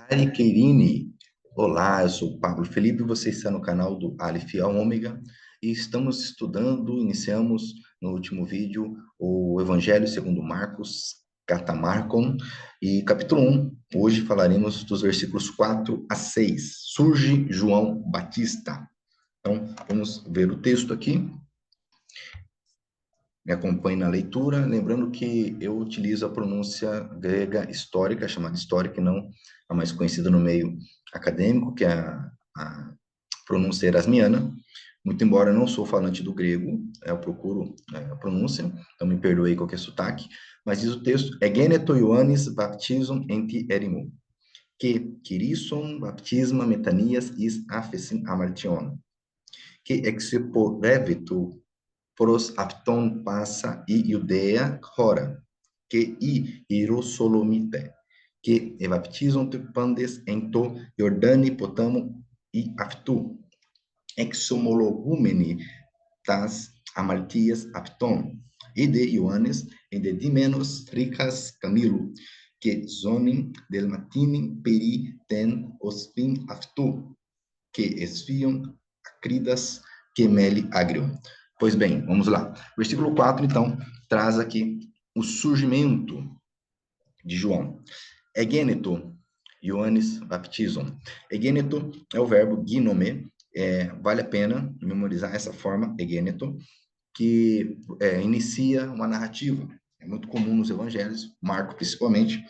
Ari Queirini. Olá, eu sou o Pablo Felipe, você está no canal do Aleph ao Ômega e estamos estudando, iniciamos no último vídeo o Evangelho segundo Marcos, Carta Marcon e capítulo 1. Hoje falaremos dos versículos 4 a 6. Surge João Batista. Então, vamos ver o texto aqui. Me acompanhe na leitura, lembrando que eu utilizo a pronúncia grega histórica, chamada histórica, e não a mais conhecida no meio acadêmico, que é a pronúncia erasmiana. Muito embora eu não sou falante do grego, eu procuro a pronúncia, então me perdoe qualquer sotaque, mas diz o texto, Egeneto Ioannis baptism enti erimo, que kirisson baptisma metanias is aphesin amartion, que exeporevitu pros apton passa e Judea hora, que i Hierosolomite, que evaptizon te pandes ento Jordani potamo e aftu, exomologumeni tas amartias apton, e de Ioannes, e de dimenos ricas Camilo, que zonin del matinin peri ten ospin aftu, que esfiam acridas que meli agrium. Pois bem, vamos lá. Versículo 4, então, traz aqui o surgimento de João. Egêneto, Ioannis baptizon. Egêneto é o verbo ginome, vale a pena memorizar essa forma, egêneto, que inicia uma narrativa. É muito comum nos evangelhos, Marco principalmente,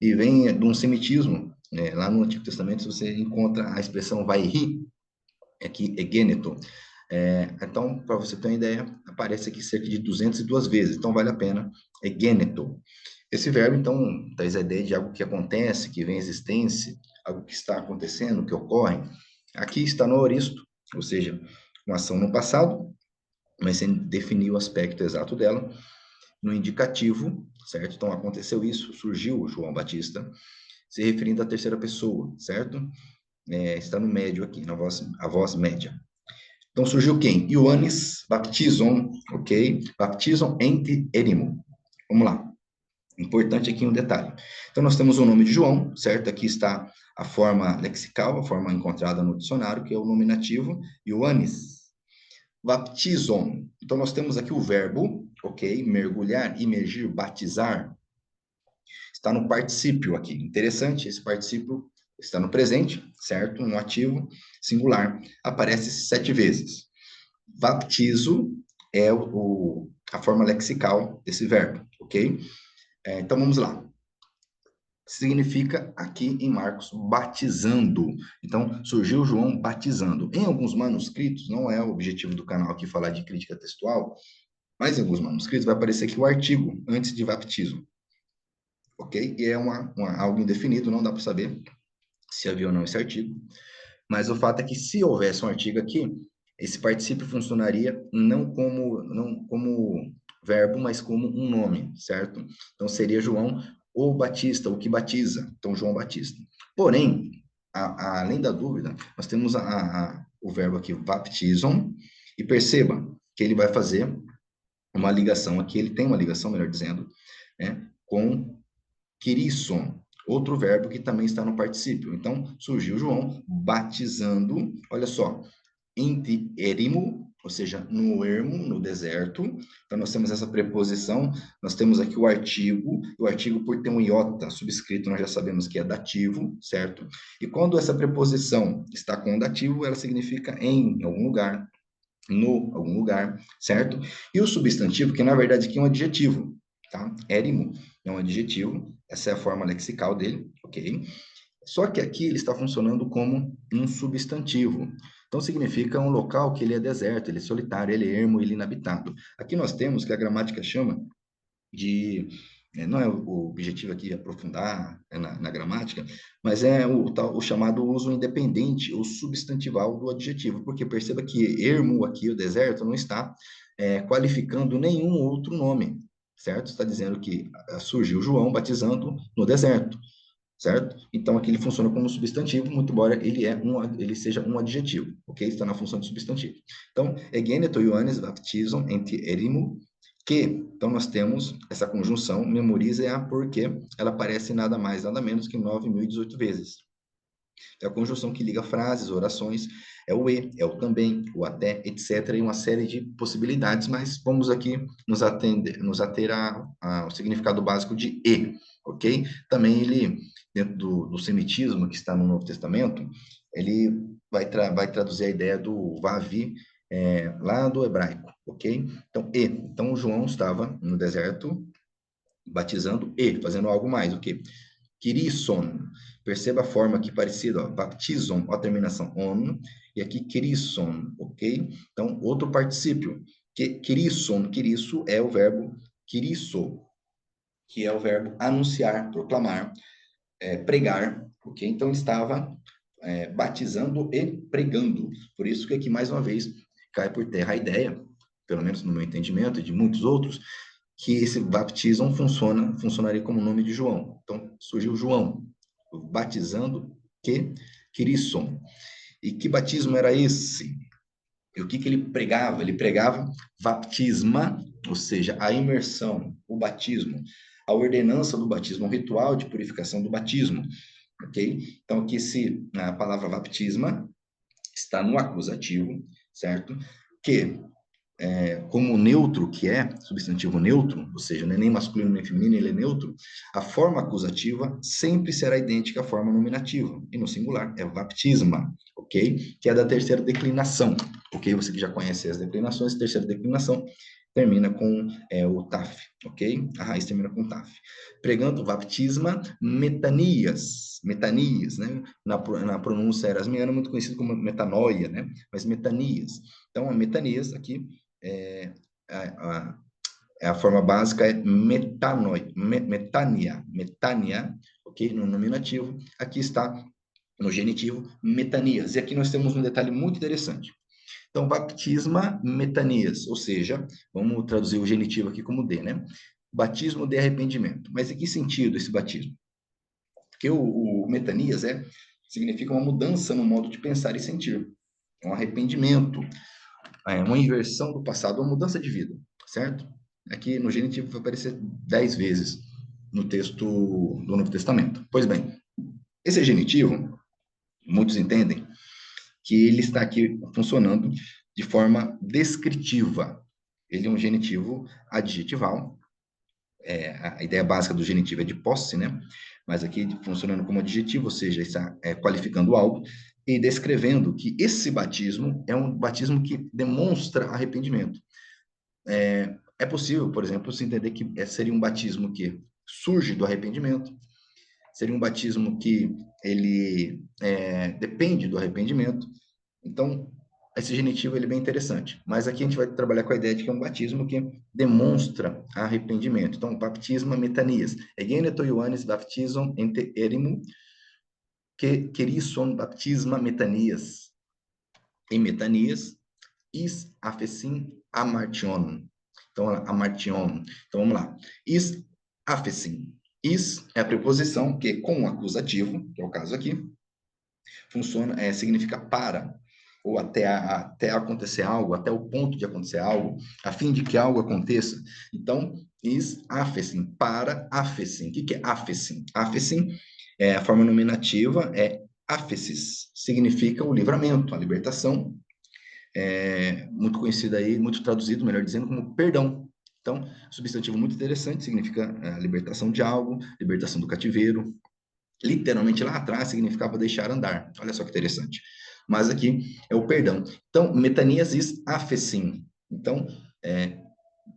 e vem de um semitismo. Lá no Antigo Testamento você encontra a expressão vai rir, aqui egêneto. Então, para você ter uma ideia, aparece aqui cerca de 202 vezes, então vale a pena, egêneto. Esse verbo, então, traz a ideia de algo que acontece, que vem à existência, algo que está acontecendo, que ocorre. Aqui está no aoristo, ou seja, uma ação no passado, mas sem definir o aspecto exato dela. No indicativo, certo? Então, aconteceu isso, surgiu João Batista, se referindo à terceira pessoa, certo? Está no médio aqui, a voz média. Então surgiu quem? Ioannis baptizon, ok? Baptizon ente erimo. Vamos lá. Importante aqui um detalhe. Então nós temos o nome de João, certo? Aqui está a forma lexical, a forma encontrada no dicionário, que é o nominativo, Ioannis. Baptizon. Então nós temos aqui o verbo, ok? Mergulhar, imergir, batizar. Está no particípio aqui. Interessante, esse particípio está no presente, certo? No ativo, singular. Aparece 7 vezes. Baptizo é a forma lexical desse verbo, ok? Então vamos lá. Significa aqui em Marcos batizando. Então surgiu João batizando. Em alguns manuscritos, não é o objetivo do canal aqui falar de crítica textual, mas em alguns manuscritos vai aparecer aqui o artigo antes de baptizo, ok? E é algo indefinido, não dá para saber se havia ou não esse artigo. Mas o fato é que se houvesse um artigo aqui, esse particípio funcionaria não como verbo, mas como um nome, certo? Então seria João o Batista, o que batiza. Então João Batista. Porém, além da dúvida, nós temos o verbo aqui baptizam, e perceba que ele vai fazer uma ligação aqui, ele tem uma ligação, melhor dizendo, né, com Kirisson, outro verbo que também está no particípio. Então, surgiu João batizando, olha só, ente erimo, ou seja, no ermo, no deserto. Então, nós temos essa preposição, nós temos aqui o artigo por ter um iota subscrito, nós já sabemos que é dativo, certo? E quando essa preposição está com o dativo, ela significa em algum lugar, no algum lugar, certo? E o substantivo, que na verdade aqui é um adjetivo, tá? Érimo é um adjetivo, essa é a forma lexical dele, ok? Só que aqui ele está funcionando como um substantivo. Então significa um local que ele é deserto, ele é solitário, ele é ermo, ele é inabitado. Aqui nós temos que a gramática chama de não é o objetivo aqui aprofundar na gramática, mas é o chamado uso independente, o substantival do adjetivo, porque perceba que ermo aqui, o deserto, não está qualificando nenhum outro nome, certo? Está dizendo que surgiu João batizando no deserto, certo? Então aqui ele funciona como substantivo, muito embora ele seja um adjetivo, ok? Está na função de substantivo. Então, egeneto Ioannis baptizam ente erimo, Que, então nós temos essa conjunção, memorize-a porque ela aparece nada mais, nada menos que 9.018 vezes. É a conjunção que liga frases, orações, é o e, é o também, o até, etc., e uma série de possibilidades, mas vamos aqui nos ater ao significado básico de e, ok? Também ele, dentro do semitismo que está no Novo Testamento, ele vai traduzir a ideia do vavi, lá do hebraico, ok? Então, e. Então, João estava no deserto, batizando e, fazendo algo mais, o quê? Kirisson. Perceba a forma aqui parecida, ó, baptizon, ó, a terminação on, e aqui kirisson, ok? Então, outro particípio, que kirisson, kirisso é o verbo kirisso, que é o verbo anunciar, proclamar, pregar, ok? Então, ele estava batizando e pregando. Por isso que aqui, mais uma vez, cai por terra a ideia, pelo menos no meu entendimento e de muitos outros, que esse baptizam funcionaria como nome de João. Então, surgiu João, batizando que Kirisson. E que batismo era esse? E o que ele pregava? Ele pregava baptisma, ou seja, a imersão, o batismo, a ordenança do batismo, o ritual de purificação do batismo, ok? Então, aqui a palavra baptisma está no acusativo, certo? Que como neutro, que é substantivo neutro, ou seja, não é nem masculino nem feminino, ele é neutro, a forma acusativa sempre será idêntica à forma nominativa, e no singular é baptisma, ok? Que é da terceira declinação, ok? Você que já conhece as declinações, terceira declinação termina com o taf, ok? A raiz termina com taf. Pregando baptisma metanias, né? Na pronúncia erasmiana, muito conhecido como metanoia, né? Mas metanias. Então, a metanias aqui é, a forma básica é metania, ok? No nominativo. Aqui está no genitivo, metanias. E aqui nós temos um detalhe muito interessante. Então, baptisma metanias, ou seja, vamos traduzir o genitivo aqui como D, né? Batismo de arrependimento. Mas em que sentido esse batismo? Porque o metanias significa uma mudança no modo de pensar e sentir. Um arrependimento, uma inversão do passado, uma mudança de vida, certo? Aqui no genitivo vai aparecer 10 vezes no texto do Novo Testamento. Pois bem, esse genitivo, muitos entendem que ele está aqui funcionando de forma descritiva. Ele é um genitivo adjetival. A ideia básica do genitivo é de posse, né? Mas aqui funcionando como adjetivo, ou seja, está qualificando algo e descrevendo que esse batismo é um batismo que demonstra arrependimento. É possível, por exemplo, se entender que seria um batismo que surge do arrependimento, seria um batismo que ele depende do arrependimento. Então, esse genitivo ele é bem interessante. Mas aqui a gente vai trabalhar com a ideia de que é um batismo que demonstra arrependimento. Então, baptisma metanias. Egeneto Ioannis baptizon ente erimo que querisson baptisma metanias. Em metanias, is afesim amartion. Então, amartion. Então, vamos lá. Is afesim. Is é a preposição que, com o acusativo, que é o caso aqui, significa para, ou até acontecer algo, até o ponto de acontecer algo, a fim de que algo aconteça. Então, is afesim, para afesim. O que é afesim? Afesim, a forma nominativa é afesis, significa o livramento, a libertação, muito conhecido aí, muito traduzido, melhor dizendo, como perdão. Então, substantivo muito interessante, significa a libertação de algo, libertação do cativeiro. Literalmente lá atrás significava deixar andar. Olha só que interessante. Mas aqui é o perdão. Então, metanias is afesim. Então,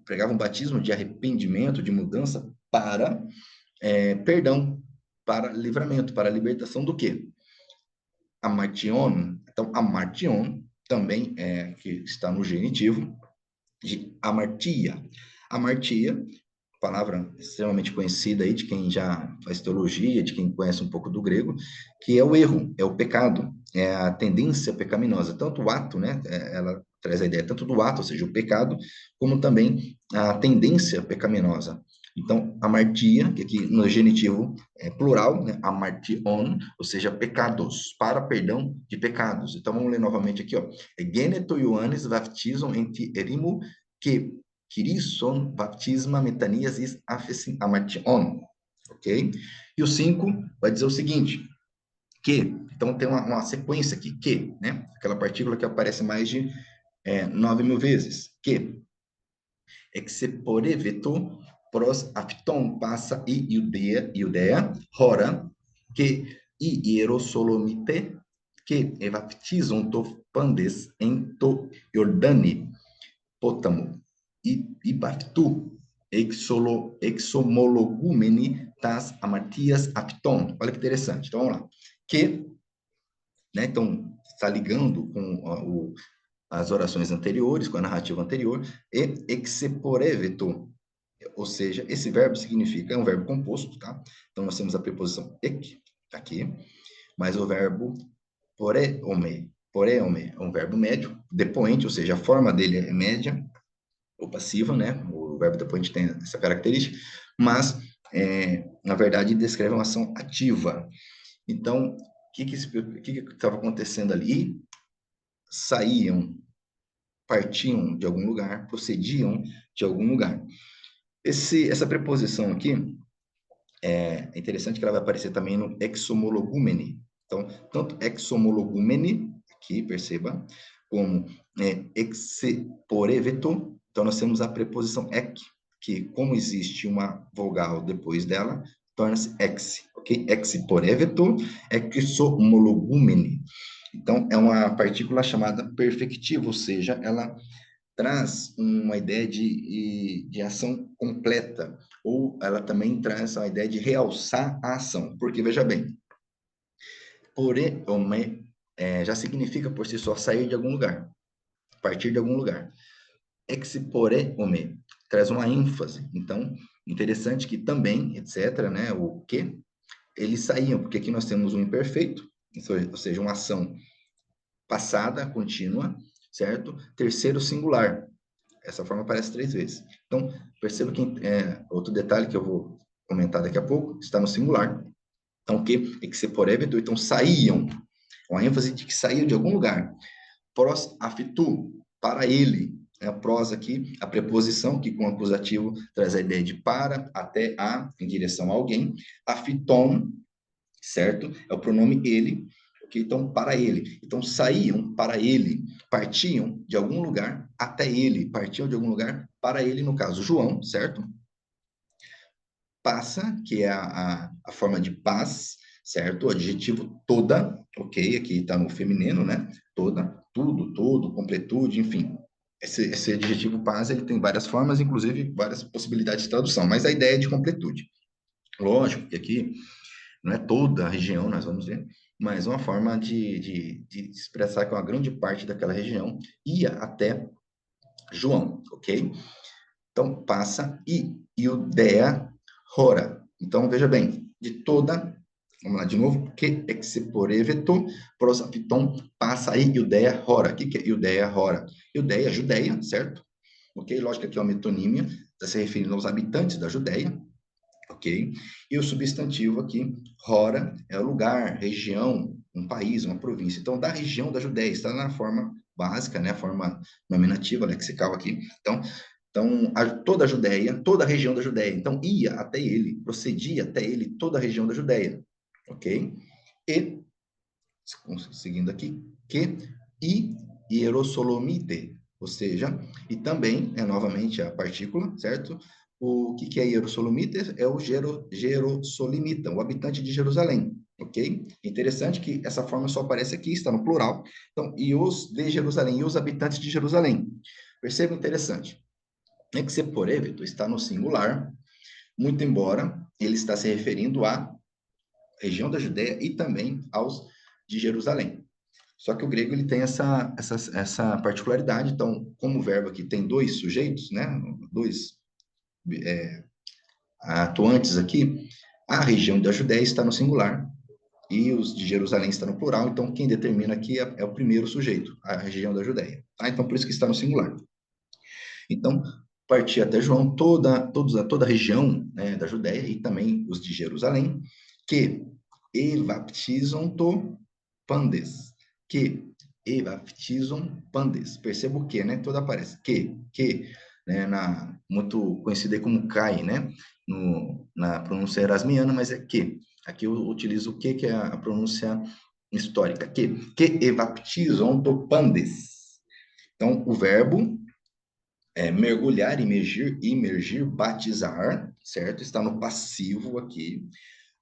pregava um batismo de arrependimento, de mudança para perdão, para livramento, para libertação do quê? Amartion. Então, amartion também que está no genitivo de amartia. Amartia, palavra extremamente conhecida aí de quem já faz teologia, de quem conhece um pouco do grego, que é o erro, é o pecado, é a tendência pecaminosa. Tanto o ato, né? Ela traz a ideia tanto do ato, ou seja, o pecado, como também a tendência pecaminosa. Então, amartia, que aqui no genitivo é plural, né? Amartion, ou seja, pecados, para perdão de pecados. Então, vamos ler novamente aqui, ó. Geneto Ioannis baptizam enti erimo que Kirison baptisma metanias is afesin amartion. Ok? E o 5 vai dizer o seguinte, que, então tem uma sequência aqui, que, né? Aquela partícula que aparece mais de 9.000 vezes, que exeporeveto pros apton passa e iudea, hora, que i hierosolomite, que evaptizon to pandes en to Jordani, potamo, e baftu, exomologumeni tas amartias apton. Olha que interessante. Então, vamos lá. Que, né, então, está ligando com as orações anteriores, com a narrativa anterior, e exeporeveto, ou seja, esse verbo significa, é um verbo composto, tá? Então, nós temos a preposição ek, aqui, mas o verbo poreome é um verbo médio, depoente, ou seja, a forma dele é média, ou passiva, né? O verbo depoente tem essa característica, mas, na verdade, descreve uma ação ativa. Então, o que estava acontecendo ali? Saíam, partiam de algum lugar, procediam de algum lugar. Essa preposição aqui é interessante que ela vai aparecer também no exomologumene. Então, tanto exomologumene, aqui, perceba, como exeporeveto. Então, nós temos a preposição ek, que como existe uma vogal depois dela, torna-se ex, ok? Exeporeveto, exomologumene. Então, é uma partícula chamada perfectiva, ou seja, ela traz uma ideia de ação completa, ou ela também traz a ideia de realçar a ação, porque, veja bem, porém, já significa por si só sair de algum lugar, partir de algum lugar. Exporé-ome traz uma ênfase, então, interessante que também, etc., né, o que, eles saíam, porque aqui nós temos um imperfeito, ou seja, uma ação passada, contínua, certo? Terceiro singular. Essa forma aparece 3 vezes. Então, perceba que outro detalhe que eu vou comentar daqui a pouco está no singular. Então, o que? Exeporeveto, então saíam, com a ênfase de que saíam de algum lugar. Pros afetu, para ele. É a prosa aqui, a preposição que com acusativo traz a ideia de para, até, a, em direção a alguém. Afiton, certo? É o pronome ele. Okay? Então, para ele. Então, saíam para ele, partiam de algum lugar até ele, partiam de algum lugar para ele, no caso, João, certo? Passa, que é a forma de paz, certo? O adjetivo toda, ok? Aqui está no feminino, né? Toda, tudo, todo, completude, enfim. Esse adjetivo paz, ele tem várias formas, inclusive várias possibilidades de tradução, mas a ideia é de completude. Lógico que aqui não é toda a região, nós vamos ver, mas uma forma de expressar que uma grande parte daquela região ia até João, ok? Então, passa e Iudea Hora. Então, veja bem, de toda, vamos lá de novo, que exeporeveto prosapiton passa aí Iudea Hora. O que é Iudea Hora? Iudea, Judeia, certo? Ok? Lógico que é uma metonímia, está se referindo aos habitantes da Judeia, ok? E o substantivo aqui, Hora, é o lugar, região, um país, uma província. Então, da região da Judéia, está na forma básica, né? A forma nominativa, lexical aqui. Então toda a Judéia, toda a região da Judéia. Então, ia até ele, procedia até ele toda a região da Judéia, ok? E, seguindo aqui, que e Hierosolomite, ou seja, e também, novamente, a partícula, certo? O que é Hierosolomite? É o Jerosolimita, o habitante de Jerusalém, ok? Interessante que essa forma só aparece aqui, está no plural. Então, e os de Jerusalém, e os habitantes de Jerusalém. Perceba interessante. Exeporeveto está no singular, muito embora ele está se referindo à região da Judéia e também aos de Jerusalém. Só que o grego ele tem essa particularidade. Então, como o verbo aqui tem 2 sujeitos, né, 2 atuantes aqui, a região da Judéia está no singular e os de Jerusalém está no plural. Então, quem determina aqui é o primeiro sujeito, a região da Judéia. Tá? Então, por isso que está no singular. Então, partia até João toda a região, né, da Judéia e também os de Jerusalém, que evaptizam to pandes, que evaptizam pandes. Perceba o que, né? Toda aparece. Que né, muito conhecida aí como Kai, né, na pronúncia erasmiana, mas é que. Aqui eu utilizo o que é a pronúncia histórica. Que evaptizon to pandes. Então, o verbo é mergulhar, imergir, batizar, certo? Está no passivo aqui.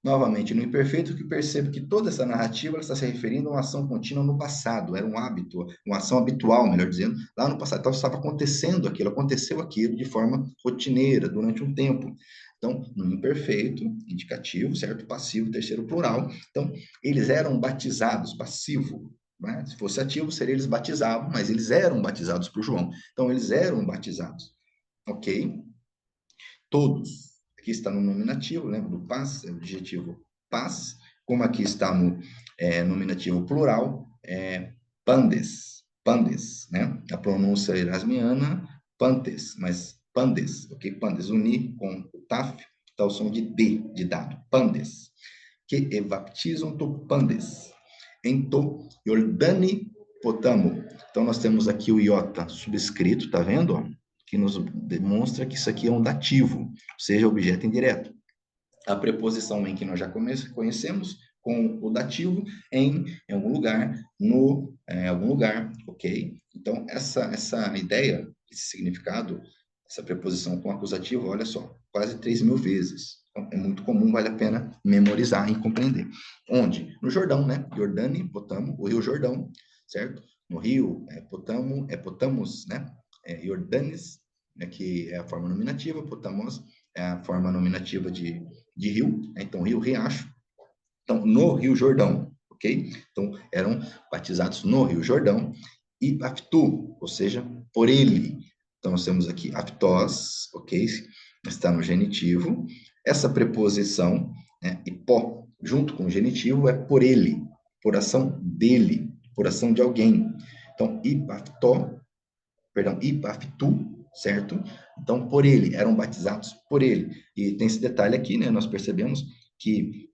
Novamente, no imperfeito, que percebo que toda essa narrativa está se referindo a uma ação contínua no passado, era um hábito, uma ação habitual, melhor dizendo, lá no passado. Então, estava acontecendo aquilo, aconteceu aquilo de forma rotineira, durante um tempo. Então, no imperfeito, indicativo, certo? Passivo, terceiro plural. Então, eles eram batizados, passivo, né? Se fosse ativo, seria eles batizavam, mas eles eram batizados por João. Então, eles eram batizados, ok? Todos. Aqui está no nominativo, lembra do paz, é o adjetivo paz, como aqui está no nominativo plural, pandes, né? A pronúncia erasmiana, pantes, mas pandes, ok? Pandes, unir com o taf, dá o som de D, de dado, pandes. Que evaptizam to pandes. Ento Jordani potamo. Então, nós temos aqui o iota subscrito, tá vendo? Que nos demonstra que isso aqui é um dativo, ou seja, objeto indireto. A preposição em que nós já conhecemos, com o dativo, em algum lugar, algum lugar, ok? Então, essa ideia, esse significado, essa preposição com acusativo, olha só, quase 3.000 vezes. Então, é muito comum, vale a pena memorizar e compreender. Onde? No Jordão, né? Jordani, Potamo, o Rio Jordão, certo? No Rio, Potamos, né? Jordanes, né, que é a forma nominativa, Potamos é a forma nominativa de rio, né? Então, rio, riacho. Então, no Rio Jordão, ok? Então, eram batizados no Rio Jordão e aftu, ou seja, por ele. Então, nós temos aqui aftós, ok? Está no genitivo. Essa preposição, né, hipó, junto com o genitivo, é por ele, por ação dele, por ação de alguém. Então, ipaftu, certo? Então, por ele, eram batizados por ele. E tem esse detalhe aqui, né? Nós percebemos que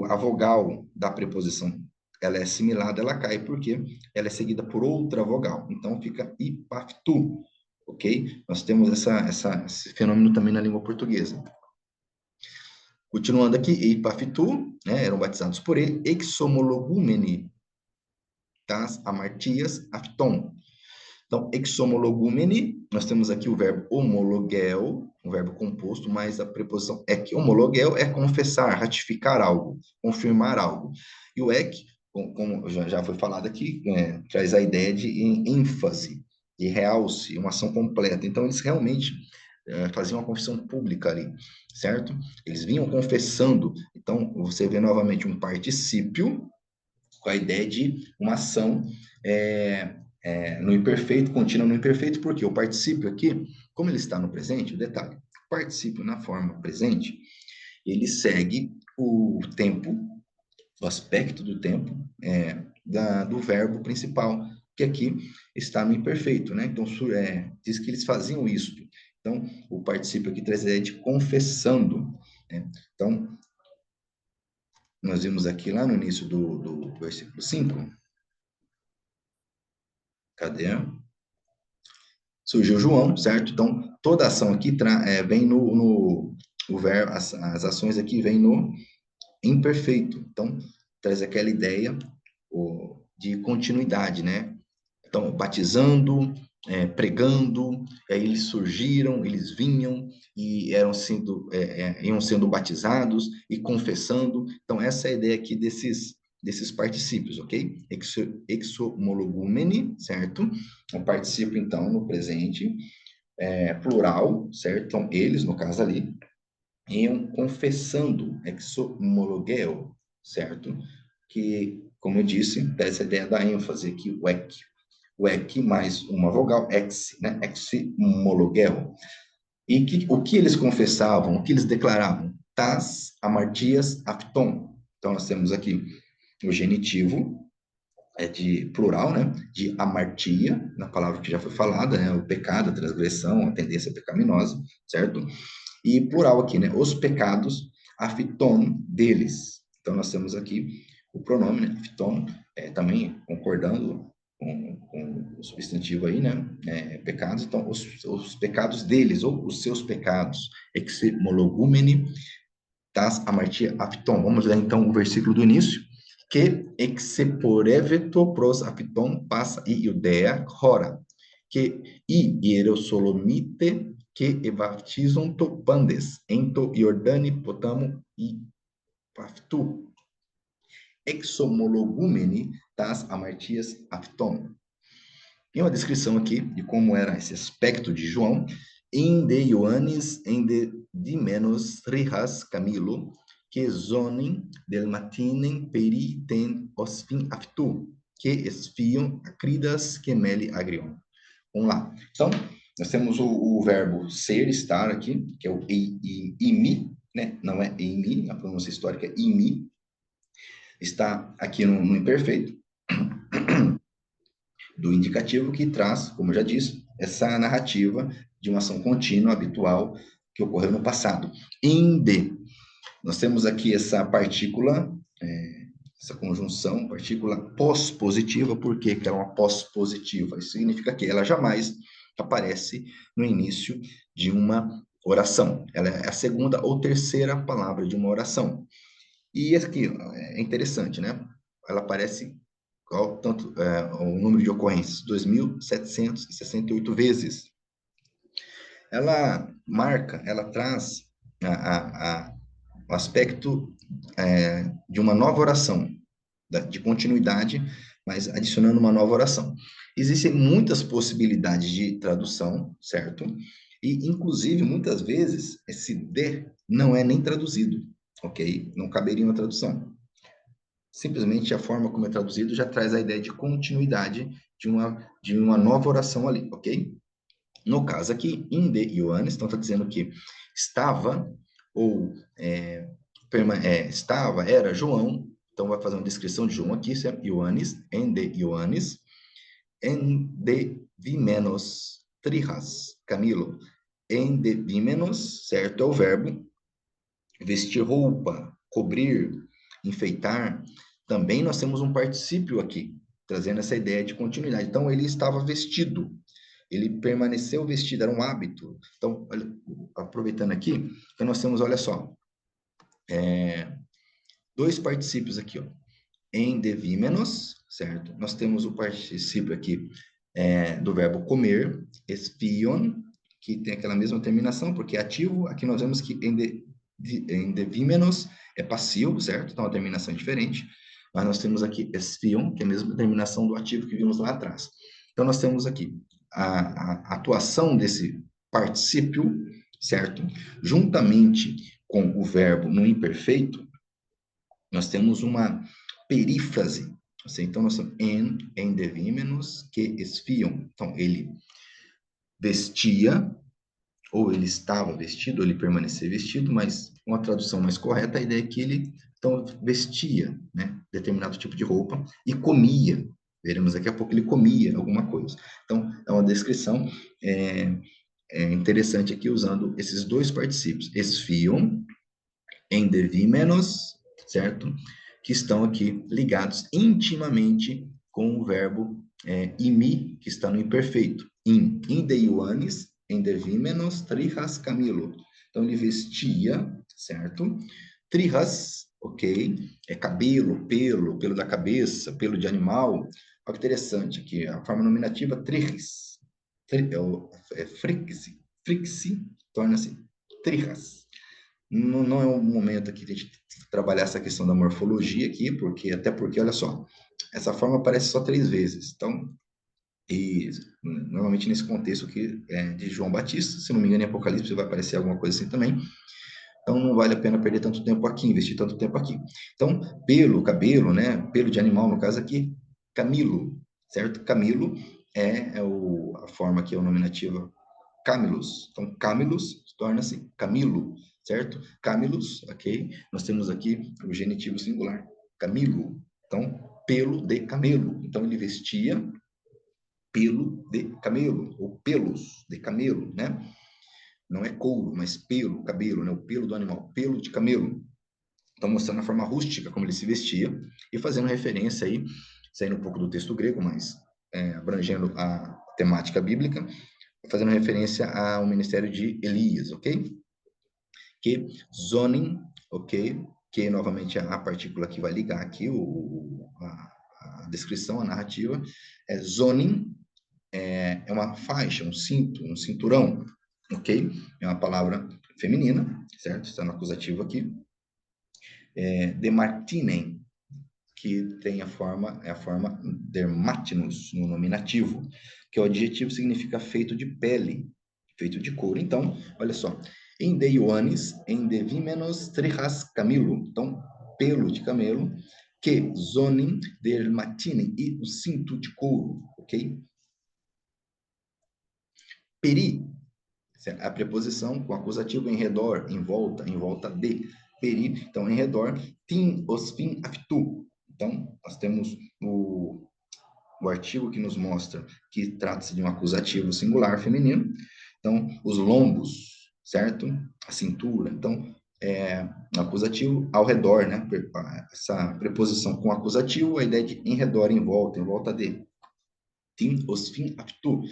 a vogal da preposição, ela é assimilada, ela cai, porque ela é seguida por outra vogal. Então, fica ipaftu, ok? Nós temos esse fenômeno também na língua portuguesa. Continuando aqui, ipaftu, né? Eram batizados por ele, exomologumeni, tas amartias afton. Então, exomologumeni, nós temos aqui o verbo homologel, um verbo composto, mas a preposição ek. Homologel é confessar, ratificar algo, confirmar algo. E o ek, como já foi falado aqui, traz a ideia de ênfase, de realce, uma ação completa. Então, eles realmente faziam uma confissão pública ali, certo? Eles vinham confessando. Então, você vê novamente um particípio com a ideia de uma ação no imperfeito, contínua no imperfeito, porque o particípio aqui, como ele está no presente, o detalhe, o particípio na forma presente, ele segue o tempo, o aspecto do tempo do verbo principal, que aqui está no imperfeito, né? Então, diz que eles faziam isso. Então, o particípio aqui traz a ideia de confessando, né? Então, nós vimos aqui lá no início do versículo 5, cadê? Surgiu João, certo? Então, toda ação aqui vem o verbo, as ações aqui vêm no imperfeito. Então, traz aquela ideia de continuidade, né? Então, batizando, pregando, aí eles surgiram, eles vinham e iam sendo batizados e confessando. Então, essa é a ideia aqui desses particípios, ok? Exomologumeni, certo? Um particípio, então, no presente, plural, certo? Então, eles, no caso ali, iam confessando, exomologeo, certo? Que, como eu disse, dá essa ideia da ênfase aqui, o ek mais uma vogal, ex, né? Exomologeo. E o que eles confessavam, o que eles declaravam? Tas, amartias, apton. Então, nós temos aqui o genitivo, de plural, né? De amartia, na palavra que já foi falada, né? O pecado, a transgressão, a tendência pecaminosa, certo? E plural aqui, né? Os pecados, afiton, deles. Então, nós temos aqui o pronome, né? Afiton, também concordando com o substantivo aí, né? Pecados, então, os pecados deles, ou os seus pecados, exemologumeni, tas amartia apton. Vamos ler, então, o versículo do início, que exeporeveto pros apton passa e Judea hora, que hierosolomite que evaftizon to pandes, ento Iordani potamo e paftu, exomologumeni tas amartias apton. Tem uma descrição aqui de como era esse aspecto de João, em de Ioannis, em de menos rihas Camilo, que zonin del matinem peri ten osfin aftu, que esfiam acridas que meli agrion. Vamos lá. Então, nós temos o verbo ser, estar aqui, que é o imi, né? Não é imi, a pronúncia histórica é imi. Está aqui no imperfeito do indicativo, que traz, como eu já disse, essa narrativa de uma ação contínua, habitual, que ocorreu no passado. Inde, nós temos aqui essa partícula, essa conjunção, partícula pós-positiva. Por que ela é uma pós-positiva? Isso significa que ela jamais aparece no início de uma oração. Ela é a segunda ou terceira palavra de uma oração. E aqui é interessante, né? Ela aparece o número de ocorrências, 2.768 vezes. Ela marca, ela traz o aspecto de uma nova oração, de continuidade, mas adicionando uma nova oração. Existem muitas possibilidades de tradução, certo? E, inclusive, muitas vezes, esse de não é nem traduzido, ok? Não caberia uma tradução. Simplesmente a forma como é traduzido já traz a ideia de continuidade de uma nova oração ali, ok? No caso aqui, in de Ioannis, então está dizendo que estava, ou estava, era João, então vai fazer uma descrição de João aqui, isso é Ioannis, en de Ioannis, en de vimenos trijas, Camilo, en de vimenos, certo, é o verbo, vestir roupa, cobrir, enfeitar. Também nós temos um particípio aqui, trazendo essa ideia de continuidade. Então, ele estava vestido, ele permaneceu vestido, era um hábito. Então, aproveitando aqui, então nós temos, olha só, dois particípios aqui, ó. Em devímenos, certo? Nós temos o particípio aqui do verbo comer, espion, que tem aquela mesma terminação, porque é ativo. Aqui nós vemos que em devímenos é passivo, certo? Então a terminação é diferente. Mas nós temos aqui espion, que é a mesma terminação do ativo que vimos lá atrás. Então nós temos aqui a atuação desse particípio, certo? Juntamente com o verbo no imperfeito, nós temos uma perífrase. Então, nós temos en devímenos que esfiam. Então, ele vestia, ou ele estava vestido, ou ele permanecia vestido, mas uma tradução mais correta, a ideia é que ele, então, vestia, né, determinado tipo de roupa e comia. Veremos daqui a pouco, ele comia alguma coisa. Então, é uma descrição interessante aqui, usando esses dois particípios. Esfiam, en devímenos, certo? Que estão aqui ligados intimamente com o verbo imi, que está no imperfeito. In de Ioannis, en devímenos, trijas Camilo. Então, ele vestia, certo? Trijas, ok? É cabelo, pelo da cabeça, pelo de animal. Olha que interessante aqui, a forma nominativa trijis. Frixi, torna-se trijas. Não é o momento aqui de a gente trabalhar essa questão da morfologia aqui, até porque, olha só, essa forma aparece só 3 vezes. Então, e normalmente nesse contexto aqui de João Batista, se não me engano, em Apocalipse vai aparecer alguma coisa assim também. Então, não vale a pena perder tanto tempo aqui, investir tanto tempo aqui. Então, pelo, cabelo, né? Pelo de animal, no caso aqui, camilo, certo? Camilo a forma que é o nominativa Camilus. Então, Camilus torna-se Camilo, certo? Camilus, ok? Nós temos aqui o genitivo singular, Camilo. Então, pelo de camelo. Então, ele vestia pelo de camelo, ou pelos de camelo, né? Não é couro, mas pelo, cabelo, né? O pelo do animal, pelo de camelo. Então, mostrando a forma rústica como ele se vestia e fazendo referência aí, saindo um pouco do texto grego, mas abrangendo a temática bíblica, fazendo referência ao ministério de Elias, ok? Que zonin, ok? Que novamente a partícula que vai ligar aqui a descrição, a narrativa, zonin é uma faixa, um cinto, um cinturão, ok? É uma palavra feminina, certo? Está no acusativo aqui. Demartinen, que tem a forma dermatinus, no nominativo, que o adjetivo significa feito de pele, feito de couro. Então, olha só, em de Ioannis, em de Vímenos trihas camilo, então, pelo de camelo, que zonin dermatinen, e o cinto de couro, ok? Peri, a preposição com acusativo em redor, em volta de. Peri, então, em redor, tim, osfim, aftu. Então, nós temos o artigo que nos mostra que trata-se de um acusativo singular feminino. Então, os lombos, certo? A cintura. Então, acusativo ao redor, né? Essa preposição com acusativo, a ideia de em redor, em volta de. Tim, osfim, aftu.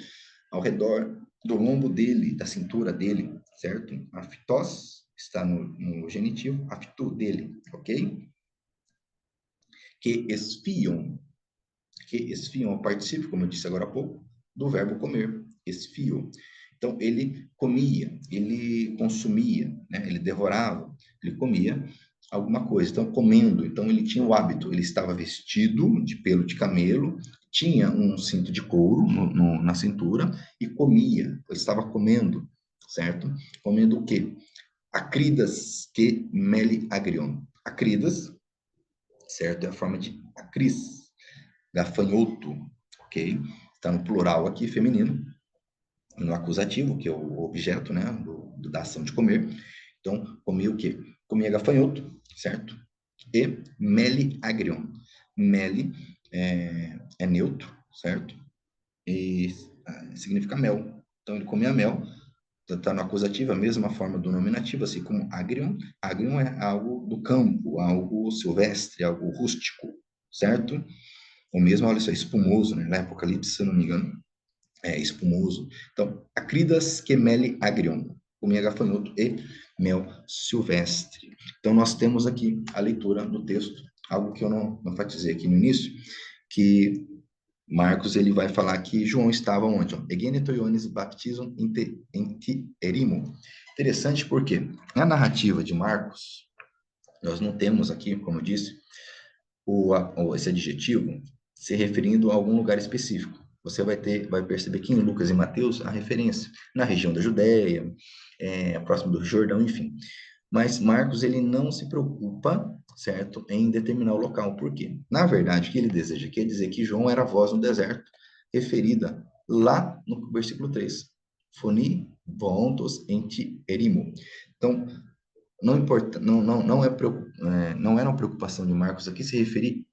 Ao redor do lombo dele, da cintura dele, certo? Aftos está no genitivo, aftu dele, ok? Que esfiam o particípio, como eu disse agora há pouco, do verbo comer, esfio. Então, ele comia, ele consumia, né? Ele devorava, ele comia alguma coisa. Então, comendo. Então, ele tinha o hábito, ele estava vestido de pelo de camelo, tinha um cinto de couro na cintura e comia, ele estava comendo, certo? Comendo o quê? Acridas que meli agrion. Acridas, certo? É a forma de acris, gafanhoto, ok? Está no plural aqui, feminino, no acusativo, que é o objeto, né, da ação de comer. Então, comia o quê? Comia gafanhoto, certo? E meli agrion. Meli é neutro, certo? E significa mel. Então, ele comia mel, está no acusativo, a mesma forma do nominativo, assim como agrion. Agrion é algo do campo, algo silvestre, algo rústico, certo? O mesmo, olha só, espumoso, né? Na Apocalipse, se eu não me engano, é espumoso. Então, acridas que meli agrion, comia gafanhoto e mel silvestre. Então, nós temos aqui a leitura do texto, algo que eu não enfatizei aqui no início, que Marcos ele vai falar que João estava onde? Egeneto Ioannis baptizam enti erimo. Interessante porque na narrativa de Marcos, nós não temos aqui, como eu disse, esse adjetivo se referindo a algum lugar específico. Você vai perceber que em Lucas e Mateus há referência na região da Judéia, próximo do Jordão, enfim. Mas Marcos ele não se preocupa, certo, em determinar o local. Por quê? Na verdade, o que ele deseja aqui é dizer que João era a voz no deserto, referida lá no versículo 3. Foni vontos enti erimo. Então, não importa, não era uma preocupação de Marcos aqui se referir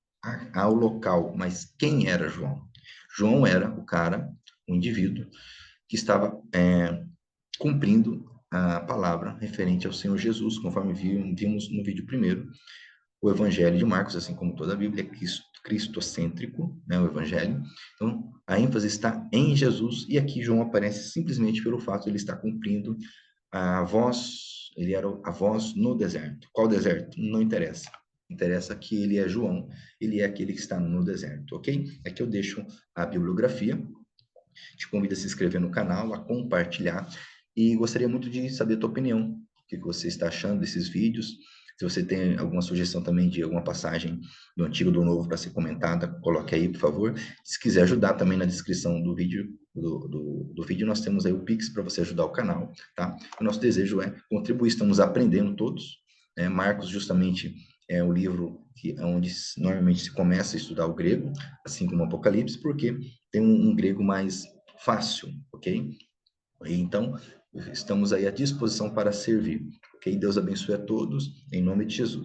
ao local, mas quem era João? João era o cara, o indivíduo que estava cumprindo a palavra referente ao Senhor Jesus, conforme vimos no vídeo primeiro. O Evangelho de Marcos, assim como toda a Bíblia, é cristocêntrico, né, o Evangelho. Então, a ênfase está em Jesus, e aqui João aparece simplesmente pelo fato de ele estar cumprindo a voz, ele era a voz no deserto. Qual deserto? Não interessa. Interessa que ele é João, ele é aquele que está no deserto, ok? Aqui eu deixo a bibliografia, te convido a se inscrever no canal, a compartilhar, e gostaria muito de saber a tua opinião, o que você está achando desses vídeos. Se você tem alguma sugestão também de alguma passagem do Antigo ou do Novo para ser comentada, coloque aí, por favor. Se quiser ajudar também na descrição do vídeo, do vídeo, nós temos aí o Pix para você ajudar o canal, tá? O nosso desejo é contribuir, estamos aprendendo todos. Marcos, justamente, é o livro onde normalmente se começa a estudar o grego, assim como o Apocalipse, porque tem um grego mais fácil, ok? Então, estamos aí à disposição para servir, ok? Deus abençoe a todos, em nome de Jesus.